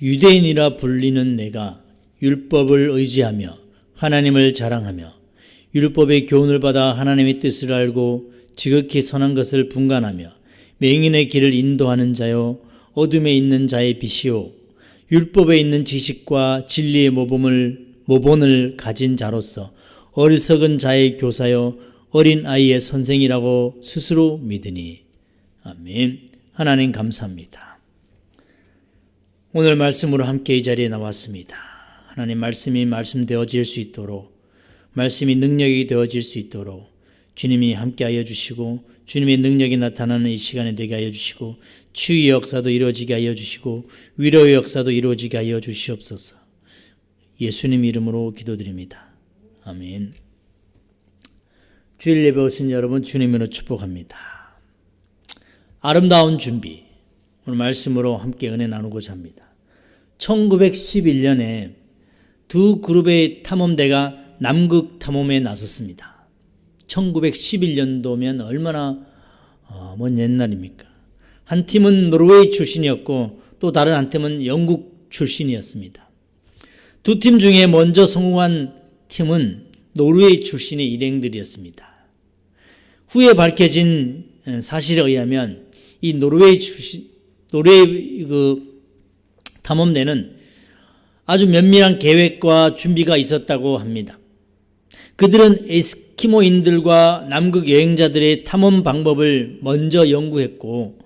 유대인이라 불리는 내가 율법을 의지하며 하나님을 자랑하며 율법의 교훈을 받아 하나님의 뜻을 알고 지극히 선한 것을 분간하며 맹인의 길을 인도하는 자요 어둠에 있는 자의 빛이요 율법에 있는 지식과 진리의 모본을 가진 자로서 어리석은 자의 교사요 어린 아이의 선생이라고 스스로 믿으니. 아멘. 하나님 감사합니다. 오늘 말씀으로 함께 이 자리에 나왔습니다. 하나님 말씀이 말씀되어질 수 있도록, 말씀이 능력이 되어질 수 있도록 주님이 함께하여 주시고 주님의 능력이 나타나는 이 시간에 되게 하여 주시고 치유의 역사도 이루어지게 하여 주시고 위로의 역사도 이루어지게 하여 주시옵소서. 예수님 이름으로 기도드립니다. 아멘. 주일 예배 오신 여러분 주님으로 축복합니다. 아름다운 준비, 오늘 말씀으로 함께 은혜 나누고자 합니다. 1911년에 두 그룹의 탐험대가 남극 탐험에 나섰습니다. 1911년도면 얼마나 먼 옛날입니까? 한 팀은 노르웨이 출신이었고 또 다른 한 팀은 영국 출신이었습니다. 두 팀 중에 먼저 성공한 팀은 노르웨이 출신의 일행들이었습니다. 후에 밝혀진 사실에 의하면 이 노르웨이 탐험대는 아주 면밀한 계획과 준비가 있었다고 합니다. 그들은 에스키모인들과 남극 여행자들의 탐험 방법을 먼저 연구했고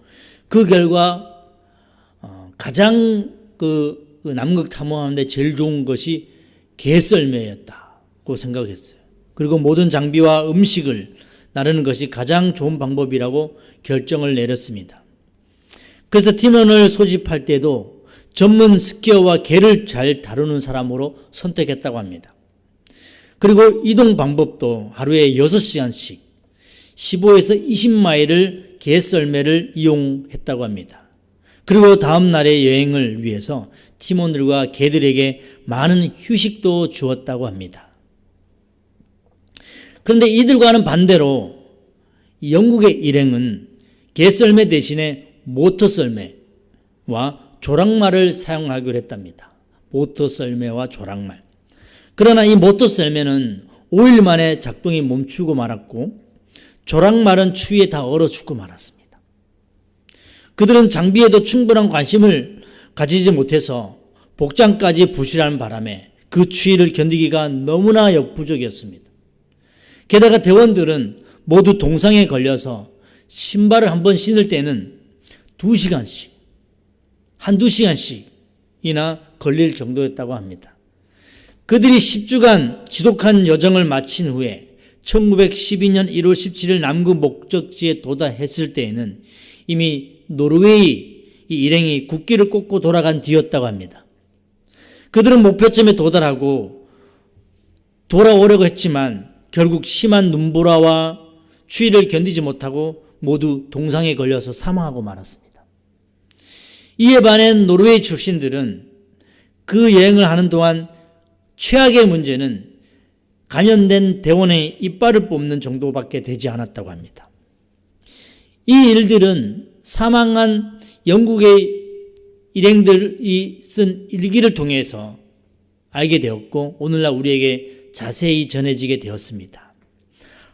그 결과 가장 남극 탐험하는데 제일 좋은 것이 게썰매였다고 생각했어요. 그리고 모든 장비와 음식을 나르는 것이 가장 좋은 방법이라고 결정을 내렸습니다. 그래서 팀원을 소집할 때도 전문 스키어와 개를 잘 다루는 사람으로 선택했다고 합니다. 그리고 이동 방법도 하루에 6시간씩 15에서 20마일을 게썰매를 이용했다고 합니다. 그리고 다음 날의 여행을 위해서 팀원들과 개들에게 많은 휴식도 주었다고 합니다. 그런데 이들과는 반대로 영국의 일행은 게썰매 대신에 모터썰매와 조랑말을 사용하기로 했답니다. 모터썰매와 조랑말. 그러나 이 모터썰매는 5일 만에 작동이 멈추고 말았고 조랑말은 추위에 다 얼어 죽고 말았습니다. 그들은 장비에도 충분한 관심을 가지지 못해서 복장까지 부실한 바람에 그 추위를 견디기가 너무나 역부족이었습니다. 게다가 대원들은 모두 동상에 걸려서 신발을 한번 신을 때는 2시간씩, 한두 시간씩이나 걸릴 정도였다고 합니다. 그들이 10주간 지독한 여정을 마친 후에 1912년 1월 17일 남극 목적지에 도달했을 때에는 이미 노르웨이 일행이 국기를 꽂고 돌아간 뒤였다고 합니다. 그들은 목표점에 도달하고 돌아오려고 했지만 결국 심한 눈보라와 추위를 견디지 못하고 모두 동상에 걸려서 사망하고 말았습니다. 이에 반해 노르웨이 출신들은 그 여행을 하는 동안 최악의 문제는 감염된 대원의 이빨을 뽑는 정도밖에 되지 않았다고 합니다. 이 일들은 사망한 영국의 일행들이 쓴 일기를 통해서 알게 되었고 오늘날 우리에게 자세히 전해지게 되었습니다.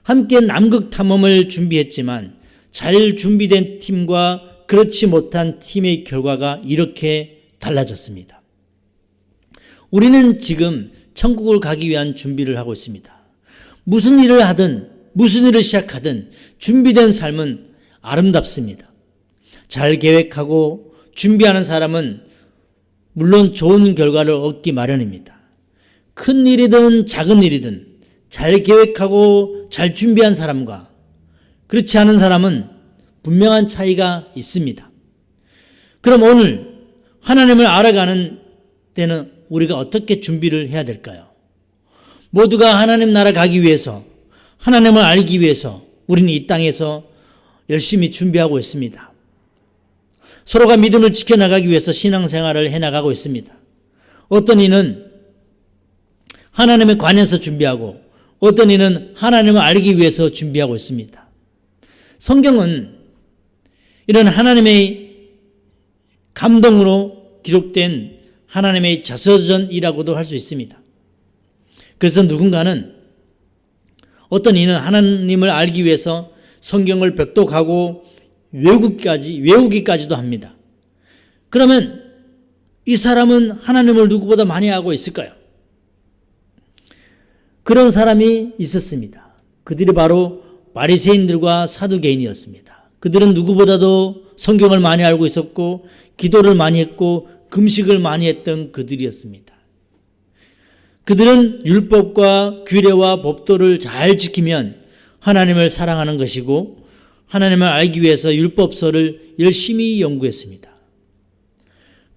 함께 남극 탐험을 준비했지만 잘 준비된 팀과 그렇지 못한 팀의 결과가 이렇게 달라졌습니다. 우리는 지금 천국을 가기 위한 준비를 하고 있습니다. 무슨 일을 하든 무슨 일을 시작하든 준비된 삶은 아름답습니다. 잘 계획하고 준비하는 사람은 물론 좋은 결과를 얻기 마련입니다. 큰 일이든 작은 일이든 잘 계획하고 잘 준비한 사람과 그렇지 않은 사람은 분명한 차이가 있습니다. 그럼 오늘 하나님을 알아가는 때는 우리가 어떻게 준비를 해야 될까요? 모두가 하나님 나라 가기 위해서, 하나님을 알기 위해서 우리는 이 땅에서 열심히 준비하고 있습니다. 서로가 믿음을 지켜나가기 위해서 신앙생활을 해나가고 있습니다. 어떤 이는 하나님에 관해서 준비하고 어떤 이는 하나님을 알기 위해서 준비하고 있습니다. 성경은 이런 하나님의 감동으로 기록된 하나님의 자서전이라고도 할 수 있습니다. 그래서 누군가는 어떤 이는 하나님을 알기 위해서 성경을 벽독하고 외우기까지도 합니다. 그러면 이 사람은 하나님을 누구보다 많이 알고 있을까요? 그런 사람이 있었습니다. 그들이 바로 바리새인들과 사두개인이었습니다. 그들은 누구보다도 성경을 많이 알고 있었고 기도를 많이 했고 금식을 많이 했던 그들이었습니다. 그들은 율법과 규례와 법도를 잘 지키면 하나님을 사랑하는 것이고 하나님을 알기 위해서 율법서를 열심히 연구했습니다.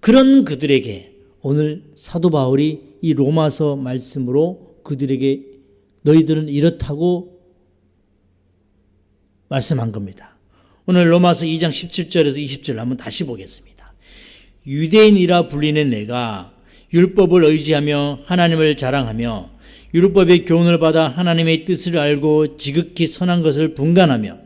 그런 그들에게 오늘 사도 바울이 이 로마서 말씀으로 그들에게 너희들은 이렇다고 말씀한 겁니다. 오늘 로마서 2장 17절에서 20절 한번 다시 보겠습니다. 유대인이라 불리는 내가 율법을 의지하며 하나님을 자랑하며 율법의 교훈을 받아 하나님의 뜻을 알고 지극히 선한 것을 분간하며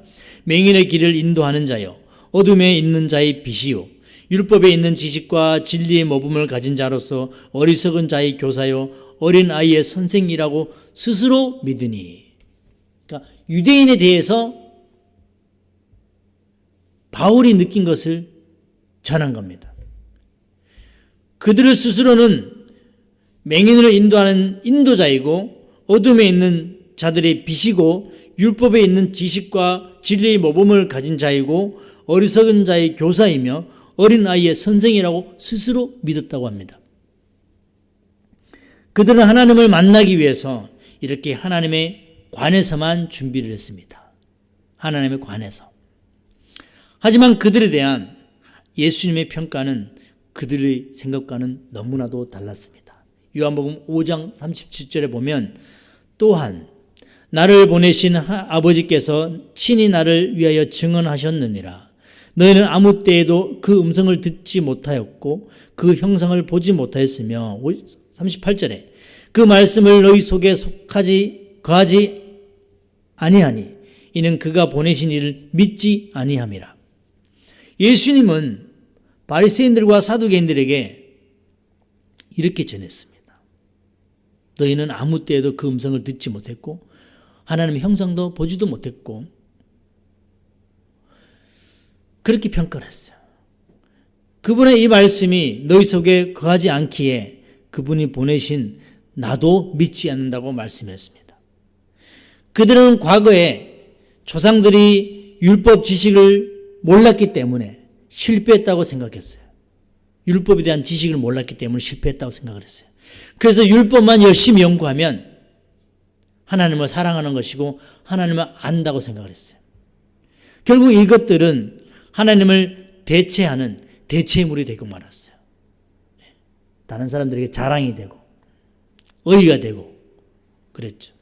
맹인의 길을 인도하는 자요 어둠에 있는 자의 빛이요 율법에 있는 지식과 진리의 모범을 가진 자로서 어리석은 자의 교사요 어린 아이의 선생이라고 스스로 믿으니. 그러니까 유대인에 대해서 바울이 느낀 것을 전한 겁니다. 그들을 스스로는 맹인을 인도하는 인도자이고 어둠에 있는 자들의 빛이고 율법에 있는 지식과 진리의 모범을 가진 자이고 어리석은 자의 교사이며 어린 아이의 선생이라고 스스로 믿었다고 합니다. 그들은 하나님을 만나기 위해서 이렇게 하나님의 관에서만 준비를 했습니다. 하나님의 관에서. 하지만 그들에 대한 예수님의 평가는 그들의 생각과는 너무나도 달랐습니다. 요한복음 5장 37절에 보면 또한 나를 보내신 아버지께서 친히 나를 위하여 증언하셨느니라. 너희는 아무 때에도 그 음성을 듣지 못하였고 그 형상을 보지 못하였으며 38절에 그 말씀을 너희 속에 거하지 아니하니 이는 그가 보내신 이를 믿지 아니함이라. 예수님은 바리새인들과 사두개인들에게 이렇게 전했습니다. 너희는 아무 때에도 그 음성을 듣지 못했고 하나님의 형상도 보지도 못했고 그렇게 평가를 했어요. 그분의 이 말씀이 너희 속에 거하지 않기에 그분이 보내신 나도 믿지 않는다고 말씀했습니다. 그들은 과거에 조상들이 율법 지식을 몰랐기 때문에 실패했다고 생각했어요. 율법에 대한 지식을 몰랐기 때문에 실패했다고 생각을 했어요. 그래서 율법만 열심히 연구하면 하나님을 사랑하는 것이고 하나님을 안다고 생각을 했어요. 결국 이것들은 하나님을 대체하는 대체물이 되고 말았어요. 다른 사람들에게 자랑이 되고 의의가 되고 그랬죠.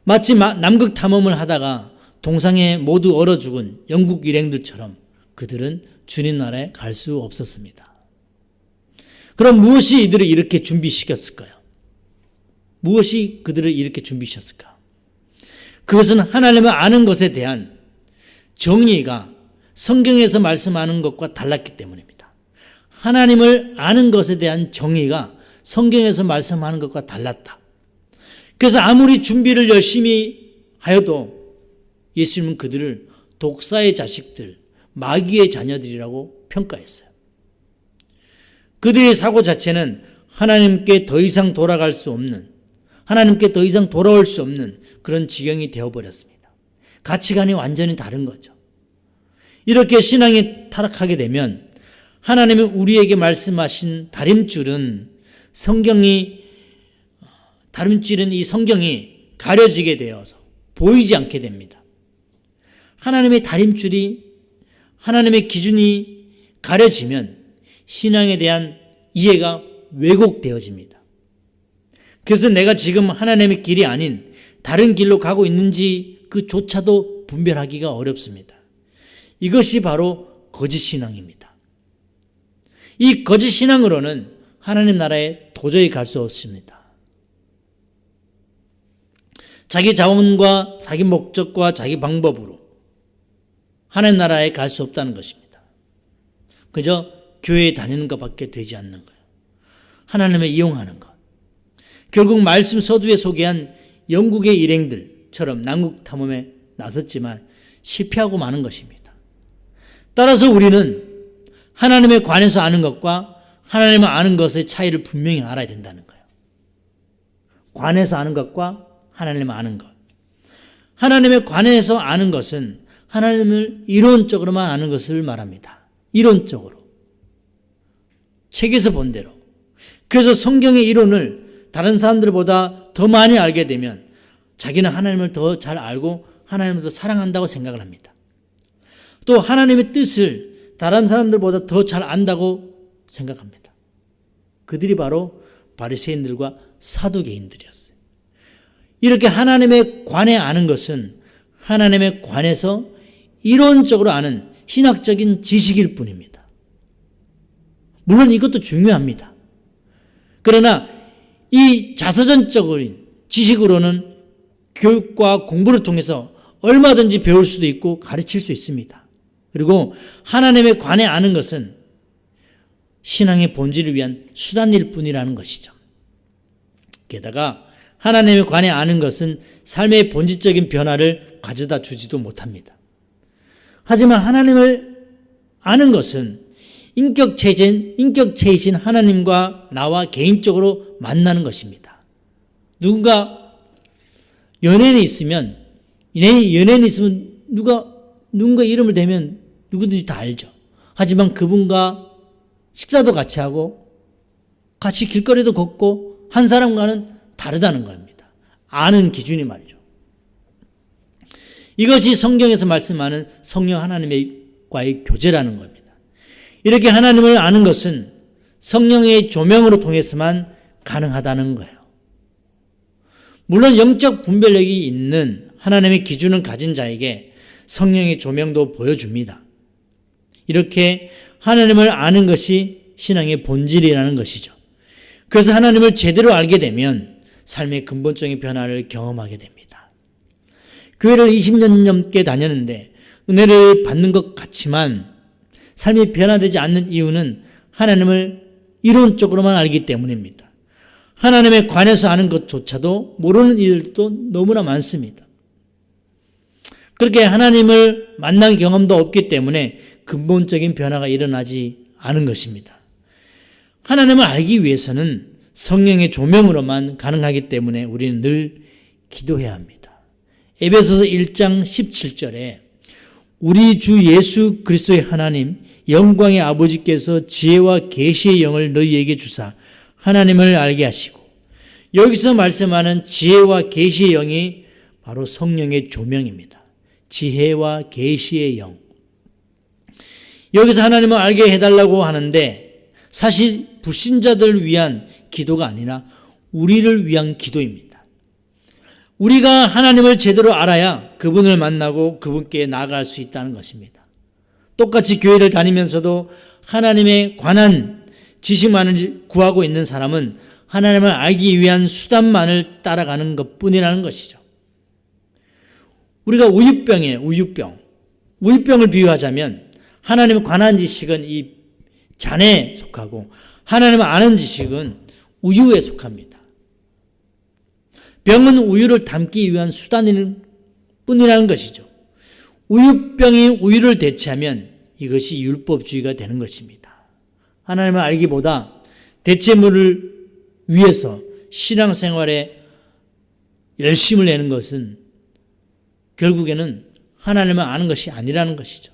마치 남극 탐험을 하다가 동상에 모두 얼어 죽은 영국 일행들처럼 그들은 주님 나라에 갈 수 없었습니다. 그럼 무엇이 이들을 이렇게 준비시켰을까요? 무엇이 그들을 이렇게 준비시켰을까? 그것은 하나님을 아는 것에 대한 정의가 성경에서 말씀하는 것과 달랐기 때문입니다. 하나님을 아는 것에 대한 정의가 성경에서 말씀하는 것과 달랐다. 그래서 아무리 준비를 열심히 하여도 예수님은 그들을 독사의 자식들, 마귀의 자녀들이라고 평가했어요. 그들의 사고 자체는 하나님께 더 이상 돌아갈 수 없는, 하나님께 더 이상 돌아올 수 없는 그런 지경이 되어버렸습니다. 가치관이 완전히 다른 거죠. 이렇게 신앙이 타락하게 되면 하나님이 우리에게 말씀하신 다림줄은 이 성경이 가려지게 되어서 보이지 않게 됩니다. 하나님의 다림줄이, 하나님의 기준이 가려지면 신앙에 대한 이해가 왜곡되어집니다. 그래서 내가 지금 하나님의 길이 아닌 다른 길로 가고 있는지 그조차도 분별하기가 어렵습니다. 이것이 바로 거짓 신앙입니다. 이 거짓 신앙으로는 하나님 나라에 도저히 갈 수 없습니다. 자기 자원과 자기 목적과 자기 방법으로 하나님 나라에 갈 수 없다는 것입니다. 그저 교회에 다니는 것밖에 되지 않는 거예요. 하나님을 이용하는 것. 결국 말씀 서두에 소개한 영국의 일행들처럼 남극 탐험에 나섰지만 실패하고 마는 것입니다. 따라서 우리는 하나님에 관해서 아는 것과 하나님을 아는 것의 차이를 분명히 알아야 된다는 거예요. 관해서 아는 것과 하나님을 아는 것. 하나님에 관해서 아는 것은 하나님을 이론적으로만 아는 것을 말합니다. 이론적으로. 책에서 본 대로. 그래서 성경의 이론을 다른 사람들보다 더 많이 알게 되면 자기는 하나님을 더 잘 알고 하나님을 더 사랑한다고 생각을 합니다. 또 하나님의 뜻을 다른 사람들보다 더 잘 안다고 생각합니다. 그들이 바로 바리새인들과 사두개인들이었어요. 이렇게 하나님에 관해 아는 것은 하나님에 관해서 이론적으로 아는 신학적인 지식일 뿐입니다. 물론 이것도 중요합니다. 그러나 이 자서전적인 지식으로는 교육과 공부를 통해서 얼마든지 배울 수도 있고 가르칠 수 있습니다. 그리고 하나님에 관해 아는 것은 신앙의 본질을 위한 수단일 뿐이라는 것이죠. 게다가 하나님에 관해 아는 것은 삶의 본질적인 변화를 가져다 주지도 못합니다. 하지만 하나님을 아는 것은 인격체이신 하나님과 나와 개인적으로 만나는 것입니다. 누군가 연예인이 있으면 누군가 이름을 대면 누구든지 다 알죠. 하지만 그분과 식사도 같이 하고 같이 길거리도 걷고 한 사람과는 다르다는 겁니다. 아는 기준이 말이죠. 이것이 성경에서 말씀하는 성령 하나님과의 교제라는 겁니다. 이렇게 하나님을 아는 것은 성령의 조명으로 통해서만 가능하다는 거예요. 물론 영적 분별력이 있는 하나님의 기준을 가진 자에게 성령의 조명도 보여줍니다. 이렇게 하나님을 아는 것이 신앙의 본질이라는 것이죠. 그래서 하나님을 제대로 알게 되면 삶의 근본적인 변화를 경험하게 됩니다. 교회를 20년 넘게 다녔는데 은혜를 받는 것 같지만 삶이 변화되지 않는 이유는 하나님을 이론적으로만 알기 때문입니다. 하나님에 관해서 아는 것조차도 모르는 일도 너무나 많습니다. 그렇게 하나님을 만난 경험도 없기 때문에 근본적인 변화가 일어나지 않은 것입니다. 하나님을 알기 위해서는 성령의 조명으로만 가능하기 때문에 우리는 늘 기도해야 합니다. 에베소서 1장 17절에 우리 주 예수 그리스도의 하나님 영광의 아버지께서 지혜와 계시의 영을 너희에게 주사 하나님을 알게 하시고, 여기서 말씀하는 지혜와 계시의 영이 바로 성령의 조명입니다. 지혜와 계시의 영. 여기서 하나님을 알게 해달라고 하는데 사실 불신자들을 위한 기도가 아니라 우리를 위한 기도입니다. 우리가 하나님을 제대로 알아야 그분을 만나고 그분께 나아갈 수 있다는 것입니다. 똑같이 교회를 다니면서도 하나님에 관한 지식만을 구하고 있는 사람은 하나님을 알기 위한 수단만을 따라가는 것뿐이라는 것이죠. 우리가 우유병을 비유하자면 하나님에 관한 지식은 이 잔에 속하고 하나님을 아는 지식은 우유에 속합니다. 병은 우유를 담기 위한 수단일 뿐이라는 것이죠. 우유병이 우유를 대체하면 이것이 율법주의가 되는 것입니다. 하나님을 알기보다 대체물을 위해서 신앙생활에 열심을 내는 것은 결국에는 하나님을 아는 것이 아니라는 것이죠.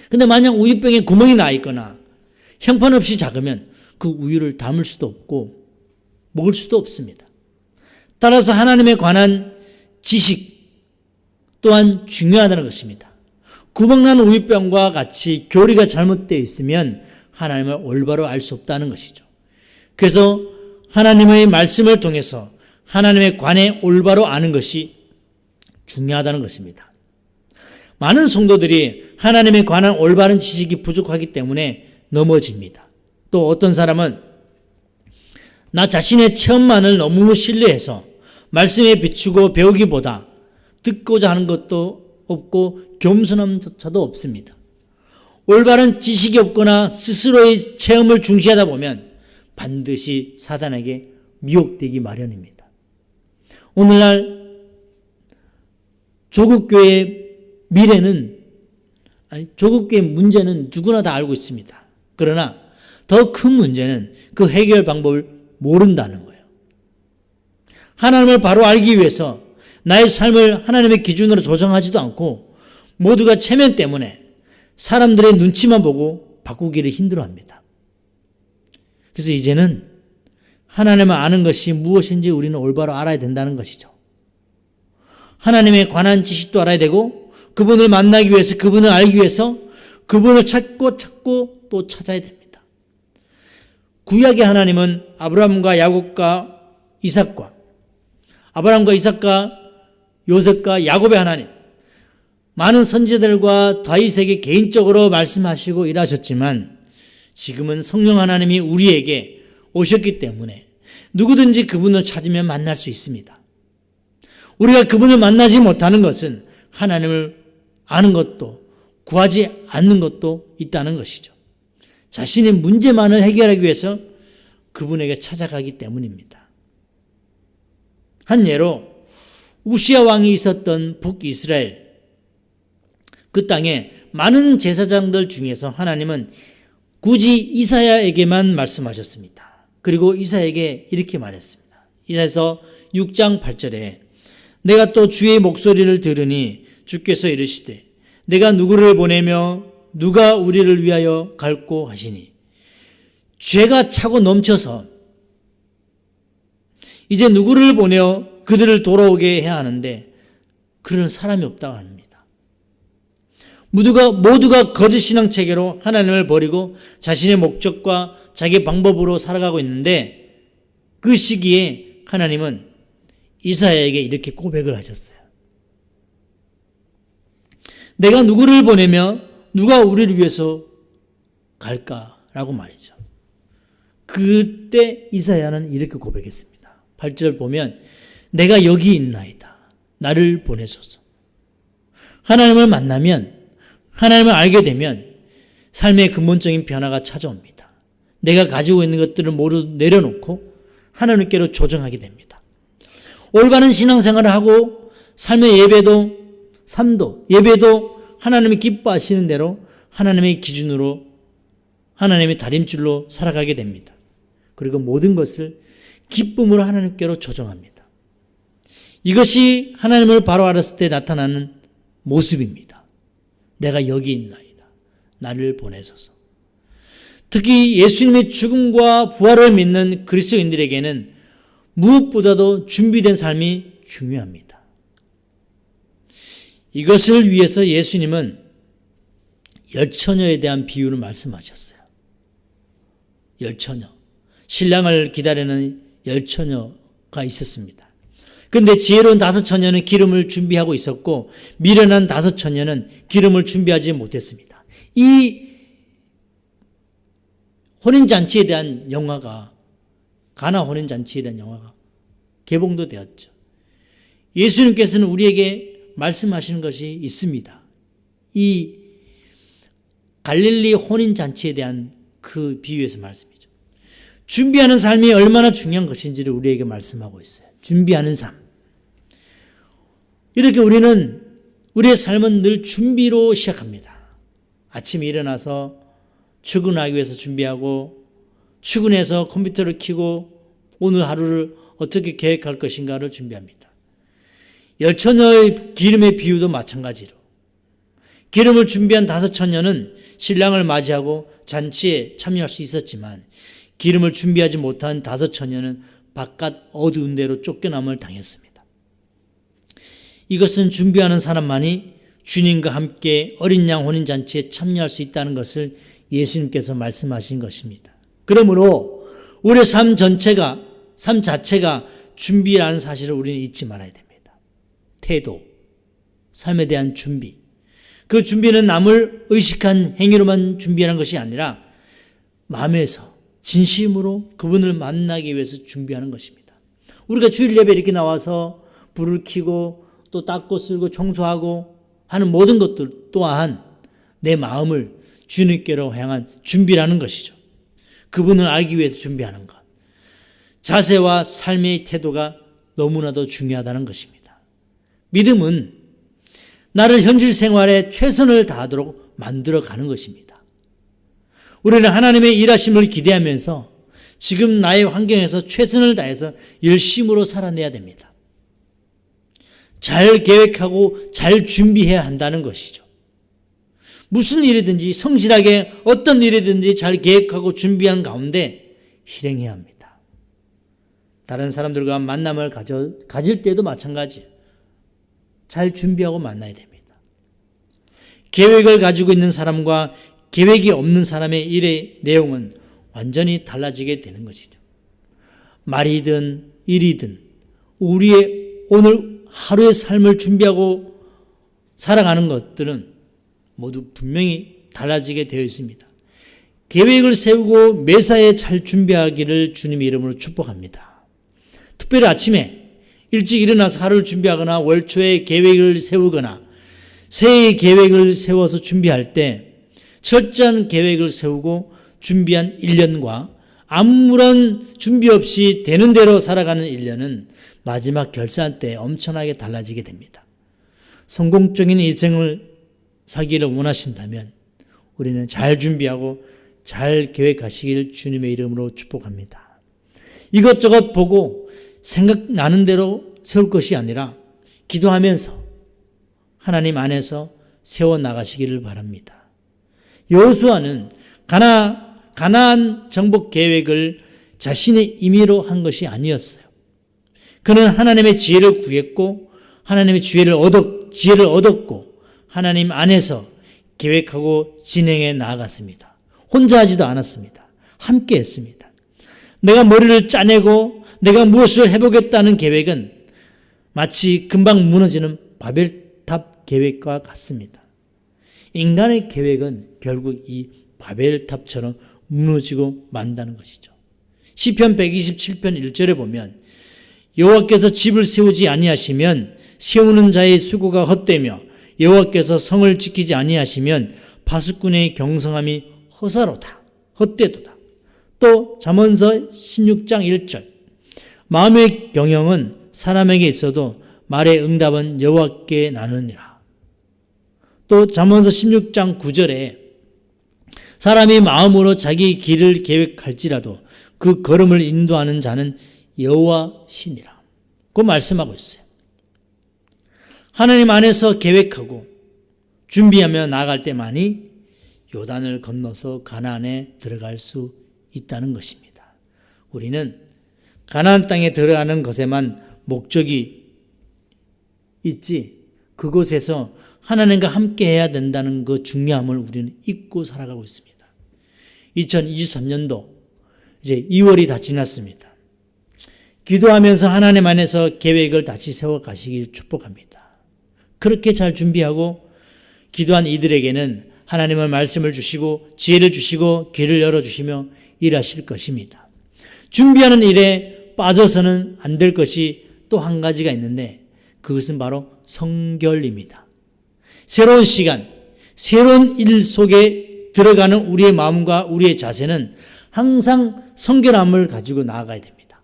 근데 만약 우유병에 구멍이 나 있거나 형편없이 작으면 그 우유를 담을 수도 없고 먹을 수도 없습니다. 따라서 하나님에 관한 지식 또한 중요하다는 것입니다. 구멍난 우유병과 같이 교리가 잘못되어 있으면 하나님을 올바로 알 수 없다는 것이죠. 그래서 하나님의 말씀을 통해서 하나님에 관해 올바로 아는 것이 중요하다는 것입니다. 많은 성도들이 하나님에 관한 올바른 지식이 부족하기 때문에 넘어집니다. 또 어떤 사람은 나 자신의 체험만을 너무 신뢰해서 말씀에 비추고 배우기보다 듣고자 하는 것도 없고 겸손함조차도 없습니다. 올바른 지식이 없거나 스스로의 체험을 중시하다 보면 반드시 사단에게 미혹되기 마련입니다. 오늘날 조국교회의 미래는, 조국교회의 문제는 누구나 다 알고 있습니다. 그러나 더 큰 문제는 그 해결 방법을 모른다는 거예요. 하나님을 바로 알기 위해서 나의 삶을 하나님의 기준으로 조정하지도 않고 모두가 체면 때문에 사람들의 눈치만 보고 바꾸기를 힘들어합니다. 그래서 이제는 하나님을 아는 것이 무엇인지 우리는 올바로 알아야 된다는 것이죠. 하나님에 관한 지식도 알아야 되고 그분을 만나기 위해서, 그분을 알기 위해서 그분을 찾고 또 찾아야 됩니다. 구약의 하나님은 아브라함과 야곱과 이삭과, 아브라함과 이삭과 요셉과 야곱의 하나님, 많은 선지자들과 다윗에게 개인적으로 말씀하시고 일하셨지만 지금은 성령 하나님이 우리에게 오셨기 때문에 누구든지 그분을 찾으면 만날 수 있습니다. 우리가 그분을 만나지 못하는 것은 하나님을 아는 것도 구하지 않는 것도 있다는 것이죠. 자신의 문제만을 해결하기 위해서 그분에게 찾아가기 때문입니다. 한 예로 우시아 왕이 있었던 북이스라엘, 그 땅에 많은 제사장들 중에서 하나님은 굳이 이사야에게만 말씀하셨습니다. 그리고 이사야에게 이렇게 말했습니다. 이사야서 6장 8절에 내가 또 주의 목소리를 들으니 주께서 이르시되 내가 누구를 보내며 누가 우리를 위하여 갈고 하시니, 죄가 차고 넘쳐서 이제 누구를 보내어 그들을 돌아오게 해야 하는데 그런 사람이 없다고 합니다. 모두가 거짓 신앙 체계로 하나님을 버리고 자신의 목적과 자기 방법으로 살아가고 있는데, 그 시기에 하나님은 이사야에게 이렇게 고백을 하셨어요. 내가 누구를 보내며 누가 우리를 위해서 갈까라고 말이죠. 그때 이사야는 이렇게 고백했습니다. 8절 보면 내가 여기 있나이다. 나를 보내소서. 하나님을 만나면, 하나님을 알게 되면 삶의 근본적인 변화가 찾아옵니다. 내가 가지고 있는 것들을 모두 내려놓고 하나님께로 조정하게 됩니다. 올바른 신앙생활을 하고 삶의 삶도 예배도 하나님이 기뻐하시는 대로 하나님의 기준으로, 하나님의 다림줄로 살아가게 됩니다. 그리고 모든 것을 기쁨으로 하나님께로 조정합니다. 이것이 하나님을 바로 알았을 때 나타나는 모습입니다. 내가 여기 있나이다. 나를 보내소서. 특히 예수님의 죽음과 부활을 믿는 그리스도인들에게는 무엇보다도 준비된 삶이 중요합니다. 이것을 위해서 예수님은 열처녀에 대한 비유를 말씀하셨어요. 열처녀. 신랑을 기다리는 열처녀가 있었습니다. 그런데 지혜로운 5처녀는 기름을 준비하고 있었고 미련한 5처녀는 기름을 준비하지 못했습니다. 이 혼인잔치에 대한 영화가, 가나 혼인잔치에 대한 영화가 개봉도 되었죠. 예수님께서는 우리에게 말씀하시는 것이 있습니다. 이 갈릴리 혼인잔치에 대한 그 비유에서 말씀이죠. 준비하는 삶이 얼마나 중요한 것인지를 우리에게 말씀하고 있어요. 준비하는 삶. 이렇게 우리의 삶은 늘 준비로 시작합니다. 아침에 일어나서 출근하기 위해서 준비하고, 출근해서 컴퓨터를 켜고 오늘 하루를 어떻게 계획할 것인가를 준비합니다. 열처녀의 기름의 비유도 마찬가지로 기름을 준비한 5처녀는 신랑을 맞이하고 잔치에 참여할 수 있었지만 기름을 준비하지 못한 5처녀는 바깥 어두운 데로 쫓겨남을 당했습니다. 이것은 준비하는 사람만이 주님과 함께 어린 양 혼인잔치에 참여할 수 있다는 것을 예수님께서 말씀하신 것입니다. 그러므로 우리의 삶 자체가 준비라는 사실을 우리는 잊지 말아야 됩니다. 태도, 삶에 대한 준비. 그 준비는 남을 의식한 행위로만 준비하는 것이 아니라 마음에서 진심으로 그분을 만나기 위해서 준비하는 것입니다. 우리가 주일 예배 이렇게 나와서 불을 켜고 또 닦고 쓸고 청소하고 하는 모든 것들 또한 내 마음을 주님께로 향한 준비라는 것이죠. 그분을 알기 위해서 준비하는 것. 자세와 삶의 태도가 너무나도 중요하다는 것입니다. 믿음은 나를 현실 생활에 최선을 다하도록 만들어가는 것입니다. 우리는 하나님의 일하심을 기대하면서 지금 나의 환경에서 최선을 다해서 열심으로 살아내야 됩니다. 잘 계획하고 잘 준비해야 한다는 것이죠. 무슨 일이든지 성실하게 어떤 일이든지 잘 계획하고 준비한 가운데 실행해야 합니다. 다른 사람들과 만남을 가질 때도 마찬가지예요. 잘 준비하고 만나야 됩니다. 계획을 가지고 있는 사람과 계획이 없는 사람의 일의 내용은 완전히 달라지게 되는 것이죠. 말이든 일이든 우리의 오늘 하루의 삶을 준비하고 살아가는 것들은 모두 분명히 달라지게 되어 있습니다. 계획을 세우고 매사에 잘 준비하기를 주님의 이름으로 축복합니다. 특별히 아침에 일찍 일어나서 하루를 준비하거나 월 초에 계획을 세우거나 새해 계획을 세워서 준비할 때 철저한 계획을 세우고 준비한 1년과 아무런 준비 없이 되는 대로 살아가는 1년은 마지막 결산 때 엄청나게 달라지게 됩니다. 성공적인 인생을 살기를 원하신다면 우리는 잘 준비하고 잘 계획하시길 주님의 이름으로 축복합니다. 이것저것 보고 생각나는 대로 세울 것이 아니라 기도하면서 하나님 안에서 세워나가시기를 바랍니다. 여호수아는 가나안 정복 계획을 자신의 임의로 한 것이 아니었어요. 그는 하나님의 지혜를 구했고 하나님의 지혜를 얻었고 하나님 안에서 계획하고 진행해 나아갔습니다. 혼자 하지도 않았습니다. 함께 했습니다. 내가 머리를 짜내고 내가 무엇을 해보겠다는 계획은 마치 금방 무너지는 바벨탑 계획과 같습니다. 인간의 계획은 결국 이 바벨탑처럼 무너지고 만다는 것이죠. 시편 127편 1절에 보면 여호와께서 집을 세우지 아니하시면 세우는 자의 수고가 헛되며 여호와께서 성을 지키지 아니하시면 파수꾼의 경성함이 허사로다. 헛되도다. 또 잠언서 16장 1절 마음의 경영은 사람에게 있어도 말의 응답은 여호와께 나느니라. 또 잠언서 16장 9절에 사람이 마음으로 자기 길을 계획할지라도 그 걸음을 인도하는 자는 여호와시니라. 그 말씀하고 있어요. 하나님 안에서 계획하고 준비하며 나아갈 때만이 요단을 건너서 가나안에 들어갈 수 있다는 것입니다. 우리는 가나안 땅에 들어가는 것에만 목적이 있지 그곳에서 하나님과 함께 해야 된다는 그 중요함을 우리는 잊고 살아가고 있습니다. 2023년도 이제 2월이 다 지났습니다. 기도하면서 하나님 안에서 계획을 다시 세워 가시길 축복합니다. 그렇게 잘 준비하고 기도한 이들에게는 하나님은 말씀을 주시고 지혜를 주시고 길을 열어주시며 일하실 것입니다. 준비하는 일에 빠져서는 안 될 것이 또 한 가지가 있는데 그것은 바로 성결입니다. 새로운 시간, 새로운 일 속에 들어가는 우리의 마음과 우리의 자세는 항상 성결함을 가지고 나아가야 됩니다.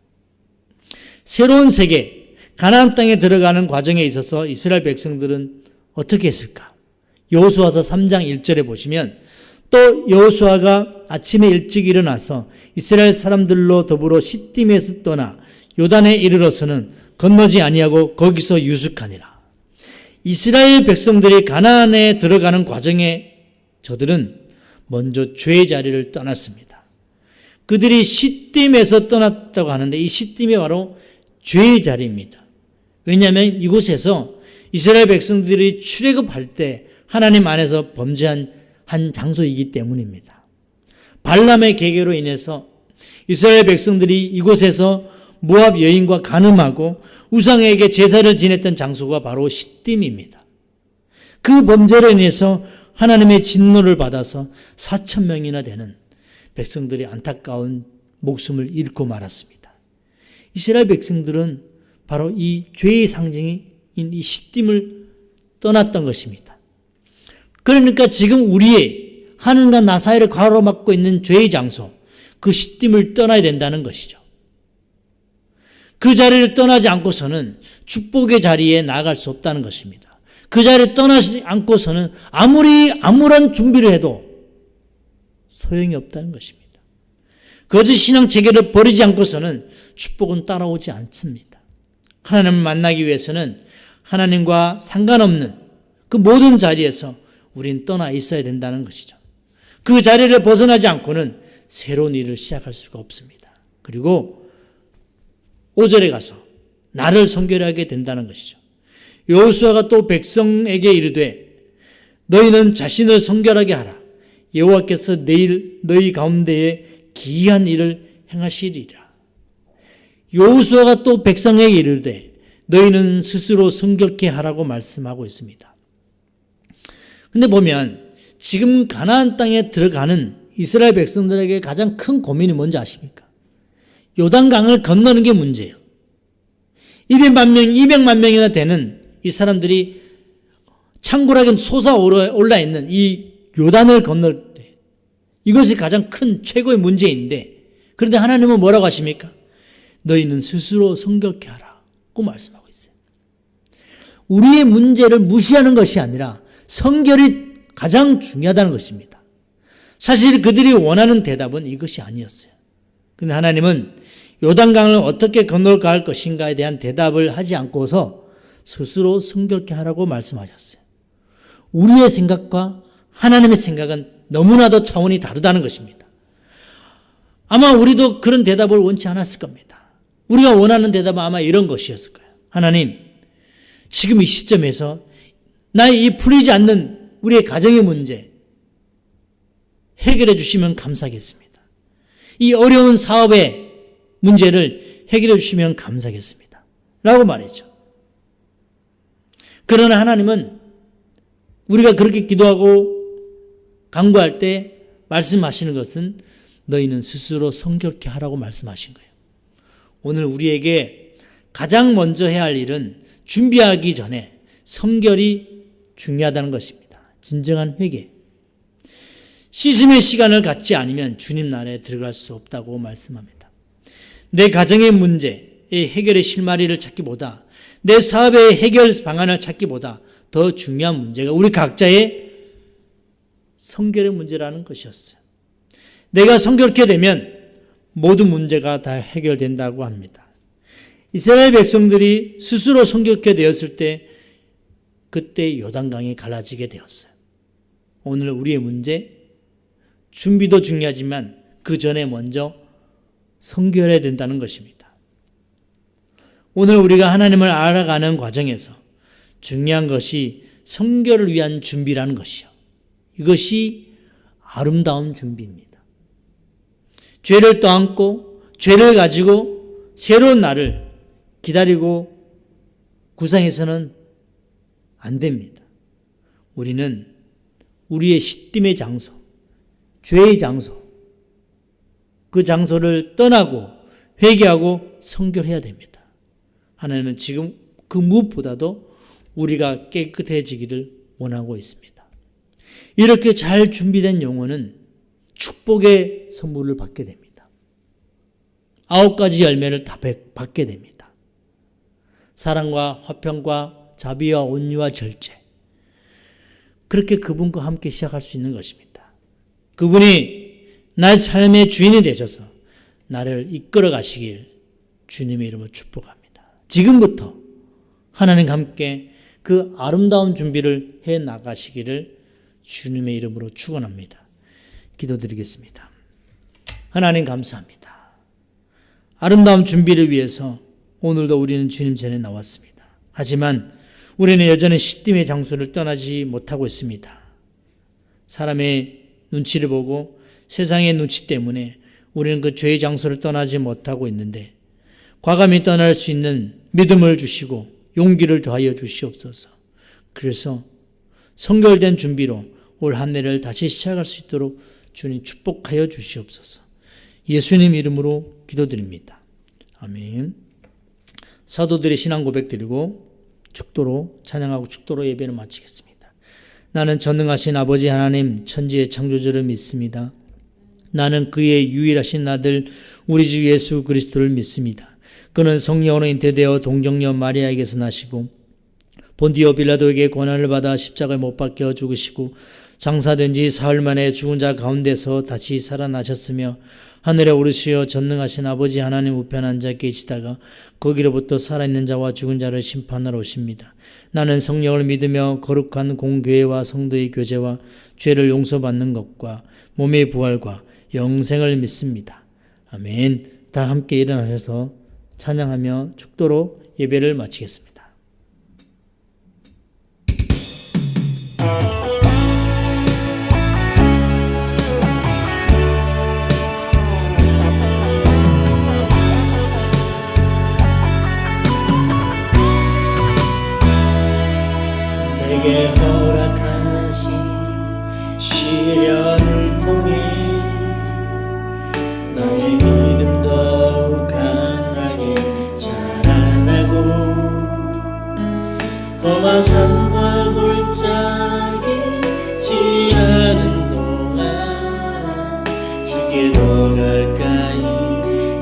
새로운 세계, 가나안 땅에 들어가는 과정에 있어서 이스라엘 백성들은 어떻게 했을까? 여호수아서 3장 1절에 보시면 또 여호수아가 아침에 일찍 일어나서 이스라엘 사람들로 더불어 시딤에서 떠나 요단에 이르러서는 건너지 아니하고 거기서 유숙하니라. 이스라엘 백성들이 가나안에 들어가는 과정에 저들은 먼저 죄의 자리를 떠났습니다. 그들이 시딤에서 떠났다고 하는데 이 시딤이 바로 죄의 자리입니다. 왜냐하면 이곳에서 이스라엘 백성들이 출애굽할 때 하나님 안에서 범죄한 한 장소이기 때문입니다. 발람의 계계로 인해서 이스라엘 백성들이 이곳에서 모압 여인과 간음하고 우상에게 제사를 지냈던 장소가 바로 시딤입니다. 그 범죄로 인해서 하나님의 진노를 받아서 4,000명이나 되는 백성들이 안타까운 목숨을 잃고 말았습니다. 이스라엘 백성들은 바로 이 죄의 상징인 이 시딤을 떠났던 것입니다. 그러니까 지금 우리의 하늘과 나 사이를 가로막고 있는 죄의 장소, 그 시딤을 떠나야 된다는 것이죠. 그 자리를 떠나지 않고서는 축복의 자리에 나아갈 수 없다는 것입니다. 그 자리를 떠나지 않고서는 아무런 준비를 해도 소용이 없다는 것입니다. 거짓 신앙 체계를 버리지 않고서는 축복은 따라오지 않습니다. 하나님을 만나기 위해서는 하나님과 상관없는 그 모든 자리에서 우린 떠나 있어야 된다는 것이죠. 그 자리를 벗어나지 않고는 새로운 일을 시작할 수가 없습니다. 그리고 5절에 가서 나를 성결하게 된다는 것이죠. 여호수아가 또 백성에게 이르되 너희는 자신을 성결하게 하라. 여호와께서 내일 너희 가운데에 기이한 일을 행하시리라. 여호수아가 또 백성에게 이르되 너희는 스스로 성결케 하라고 말씀하고 있습니다. 근데 보면 지금 가나안 땅에 들어가는 이스라엘 백성들에게 가장 큰 고민이 뭔지 아십니까? 요단강을 건너는 게 문제예요. 200만 명이나 되는 이 사람들이 창굴하게 솟아올라 있는 이 요단을 건널 때 이것이 가장 큰 최고의 문제인데, 그런데 하나님은 뭐라고 하십니까? 너희는 스스로 성결케 하라고 말씀하고 있어요. 우리의 문제를 무시하는 것이 아니라 성결이 가장 중요하다는 것입니다. 사실 그들이 원하는 대답은 이것이 아니었어요. 그런데 하나님은 요단강을 어떻게 건널까 할 것인가에 대한 대답을 하지 않고서 스스로 성결케 하라고 말씀하셨어요. 우리의 생각과 하나님의 생각은 너무나도 차원이 다르다는 것입니다. 아마 우리도 그런 대답을 원치 않았을 겁니다. 우리가 원하는 대답은 아마 이런 것이었을 거예요. 하나님, 지금 이 시점에서 나의 이 풀리지 않는 우리의 가정의 문제 해결해 주시면 감사하겠습니다. 이 어려운 사업의 문제를 해결해 주시면 감사하겠습니다. 라고 말했죠. 그러나 하나님은 우리가 그렇게 기도하고 간구할 때 말씀하시는 것은 너희는 스스로 성결케 하라고 말씀하신 거예요. 오늘 우리에게 가장 먼저 해야 할 일은 준비하기 전에 성결이 중요하다는 것입니다. 진정한 회개. 씻음의 시간을 갖지 않으면 주님 나라에 들어갈 수 없다고 말씀합니다. 내 가정의 문제의 해결의 실마리를 찾기보다, 내 사업의 해결 방안을 찾기보다 더 중요한 문제가 우리 각자의 성결의 문제라는 것이었어요. 내가 성결케 되면 모든 문제가 다 해결된다고 합니다. 이스라엘 백성들이 스스로 성결케 되었을 때 그때 요단강이 갈라지게 되었어요. 오늘 우리의 문제, 준비도 중요하지만 그 전에 먼저 성결해야 된다는 것입니다. 오늘 우리가 하나님을 알아가는 과정에서 중요한 것이 성결을 위한 준비라는 것이요. 이것이 아름다운 준비입니다. 죄를 떠안고 죄를 가지고 새로운 날을 기다리고 구상해서는 안 됩니다. 우리는 우리의 시딤의 장소, 죄의 장소, 그 장소를 떠나고 회개하고 성결해야 됩니다. 하나님은 지금 그 무엇보다도 우리가 깨끗해지기를 원하고 있습니다. 이렇게 잘 준비된 영혼은 축복의 선물을 받게 됩니다. 9가지 열매를 다 받게 됩니다. 사랑과 화평과 자비와 온유와 절제. 그렇게 그분과 함께 시작할 수 있는 것입니다. 그분이 나의 삶의 주인이 되셔서 나를 이끌어 가시길 주님의 이름으로 축복합니다. 지금부터 하나님과 함께 그 아름다운 준비를 해 나가시기를 주님의 이름으로 축원합니다. 기도드리겠습니다. 하나님 감사합니다. 아름다운 준비를 위해서 오늘도 우리는 주님 전에 나왔습니다. 하지만 우리는 여전히 시딤의 장소를 떠나지 못하고 있습니다. 사람의 눈치를 보고 세상의 눈치 때문에 우리는 그 죄의 장소를 떠나지 못하고 있는데 과감히 떠날 수 있는 믿음을 주시고 용기를 더하여 주시옵소서. 그래서 성결된 준비로 올 한 해를 다시 시작할 수 있도록 주님 축복하여 주시옵소서. 예수님 이름으로 기도드립니다. 아멘. 사도들의 신앙 고백 드리고 축도로 찬양하고 축도로 예배를 마치겠습니다. 나는 전능하신 아버지 하나님 천지의 창조주를 믿습니다. 나는 그의 유일하신 아들 우리 주 예수 그리스도를 믿습니다. 그는 성령으로 잉태되어 동정녀 마리아에게서 나시고 본디오 빌라도에게 고난을 받아 십자가에 못 박혀 죽으시고 장사된 지 사흘 만에 죽은 자 가운데서 다시 살아나셨으며 하늘에 오르시어 전능하신 아버지 하나님 우편 앉아 계시다가 거기로부터 살아있는 자와 죽은 자를 심판하러 오십니다. 나는 성령을 믿으며 거룩한 공교회와 성도의 교제와 죄를 용서받는 것과 몸의 부활과 영생을 믿습니다. 아멘. 다 함께 일어나셔서 찬양하며 축도로 예배를 마치겠습니다. 내게 허락하신 시련을 통해 나의 믿음 더욱 강하게 자라나고 험한 산과 골짜기 지나는 동안 주께 더 가까이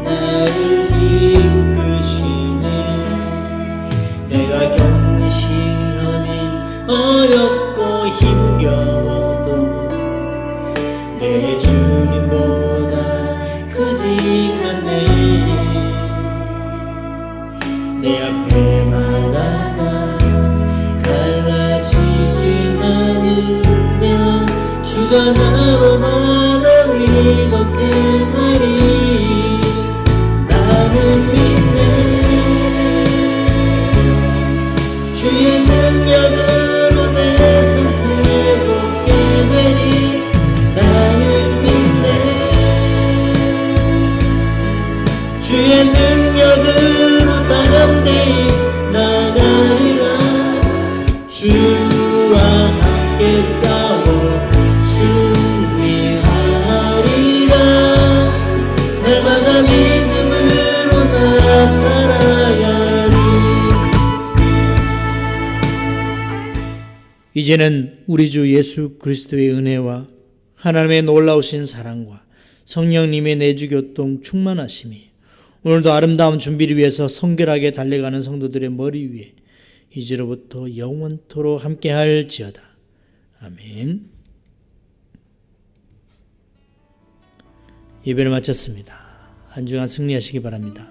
나를 이끄시네. 내가 겪는 시험이 어렵고 힘겨워도 내 주님보다 크지 않네. 내 앞에 바다가 갈라지지 않으면 주가 나로 바다 위 걷게 하리. 나는 믿네. 주의 능력을 주의 능력으로 담대히 나가리라. 주와 함께 싸워 승리하리라. 날마다 믿음으로 나 살아가리. 이제는 우리 주 예수 그리스도의 은혜와 하나님의 놀라우신 사랑과 성령님의 내주교통 충만하심이 오늘도 아름다운 준비를 위해서 성결하게 달려가는 성도들의 머리 위에 이제로부터 영원토록 함께할지어다. 아멘. 예배를 마쳤습니다. 한 주간 승리하시기 바랍니다.